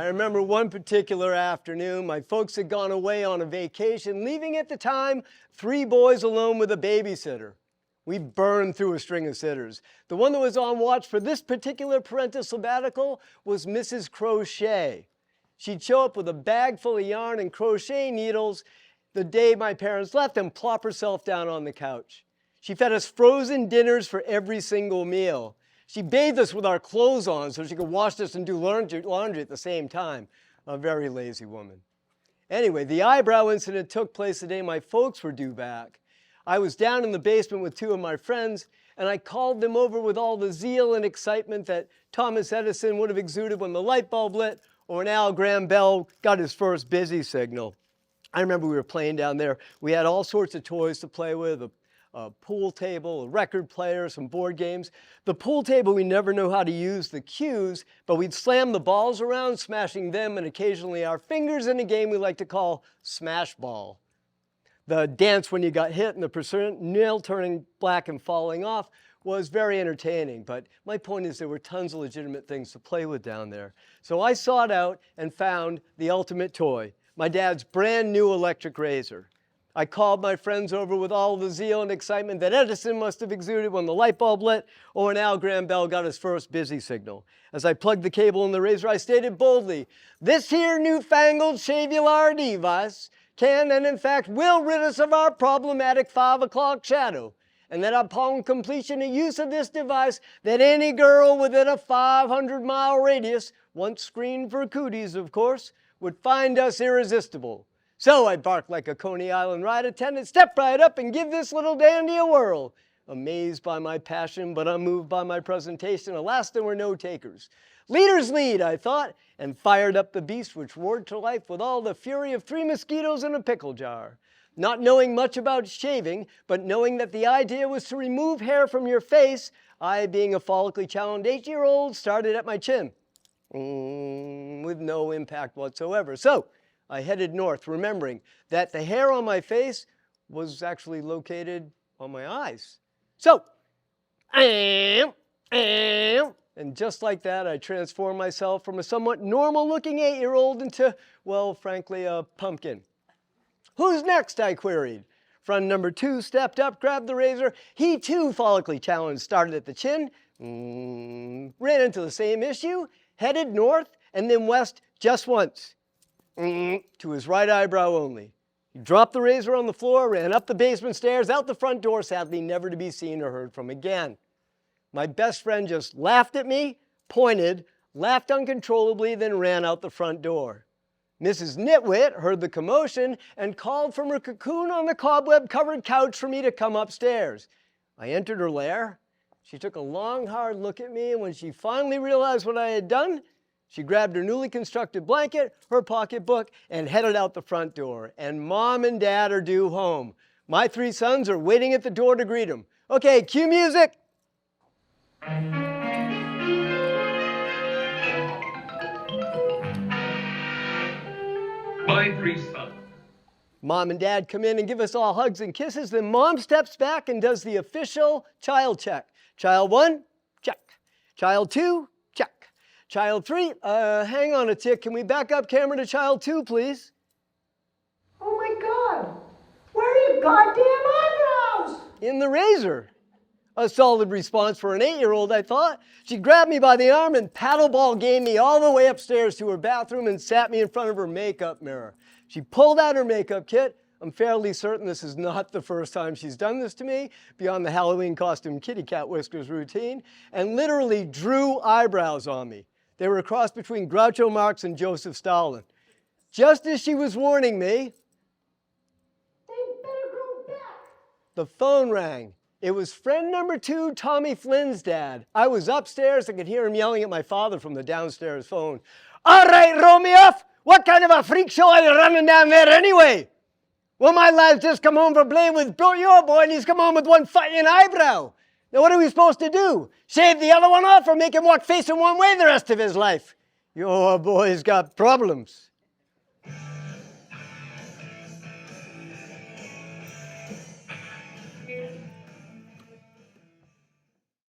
I remember one particular afternoon, my folks had gone away on a vacation, leaving at the time 3 boys alone with a babysitter. We burned through a string of sitters. The one that was on watch for this particular parental sabbatical was Mrs. Crochet. She'd show up with a bag full of yarn and crochet needles the day my parents left and plop herself down on the couch. She fed us frozen dinners for every single meal. She bathed us with our clothes on so she could wash us and do laundry at the same time. A very lazy woman. Anyway, the eyebrow incident took place the day my folks were due back. I was down in the basement with 2 of my friends, and I called them over with all the zeal and excitement that Thomas Edison would have exuded when the light bulb lit or when Al Graham Bell got his first busy signal. I remember we were playing down there. We had all sorts of toys to play with, a pool table, a record player, some board games. The pool table, we never know how to use the cues, but we'd slam the balls around, smashing them and occasionally our fingers in a game we like to call smash ball. The dance when you got hit and the nail turning black and falling off was very entertaining, but my point is there were tons of legitimate things to play with down there. So I sought out and found the ultimate toy, my dad's brand new electric razor. I called my friends over with all the zeal and excitement that Edison must have exuded when the light bulb lit or when Al Graham Bell got his first busy signal. As I plugged the cable in the razor, I stated boldly, "This here newfangled shavular device can and in fact will rid us of our problematic 5 o'clock shadow, and that upon completion of use of this device, that any girl within a 500-mile radius, once screened for cooties of course, would find us irresistible. So I barked like a Coney Island ride attendant, step right up and give this little dandy a whirl. Amazed by my passion, but unmoved by my presentation, alas, there were no takers. Leaders lead, I thought, and fired up the beast, which roared to life with all the fury of 3 mosquitoes in a pickle jar. Not knowing much about shaving, but knowing that the idea was to remove hair from your face, I, being a follically challenged 8-year-old, started at my chin, with no impact whatsoever. So I headed north, remembering that the hair on my face was actually located on my eyes. So, and just like that, I transformed myself from a somewhat normal-looking 8-year-old into, well, frankly, a pumpkin. Who's next, I queried. Friend number 2 stepped up, grabbed the razor. He, too, follically challenged, started at the chin, ran into the same issue, headed north, and then west just once. To his right eyebrow only. He dropped the razor on the floor, ran up the basement stairs, out the front door, sadly never to be seen or heard from again. My best friend just laughed at me, pointed, laughed uncontrollably, then ran out the front door. Mrs. Nitwit heard the commotion and called from her cocoon on the cobweb-covered couch for me to come upstairs. I entered her lair. She took a long, hard look at me, and when she finally realized what I had done, she grabbed her newly constructed blanket, her pocketbook, and headed out the front door. And Mom and Dad are due home. My 3 sons are waiting at the door to greet them. Okay, cue music. My 3 sons. Mom and Dad come in and give us all hugs and kisses. Then Mom steps back and does the official child check. Child 1, check. Child 2, check. Child 3, hang on a tick. Can we back up camera to child 2, please? Oh my God, where are your goddamn eyebrows? In the razor. A solid response for an 8-year-old, I thought. She grabbed me by the arm and paddleball game me all the way upstairs to her bathroom and sat me in front of her makeup mirror. She pulled out her makeup kit. I'm fairly certain this is not the first time she's done this to me, beyond the Halloween costume kitty cat whiskers routine, and literally drew eyebrows on me. They were a cross between Groucho Marx and Joseph Stalin. Just as she was warning me, They better go back. the phone rang. It was friend number 2, Tommy Flynn's dad. I was upstairs. I could hear him yelling at my father from the downstairs phone. All right, roll me off. What kind of a freak show are you running down there anyway? Well, my lad's just come home from playing with your boy, and he's come home with one fucking eyebrow. Now, what are we supposed to do? Shave the other one off or make him walk facing one way the rest of his life? Your boy's got problems.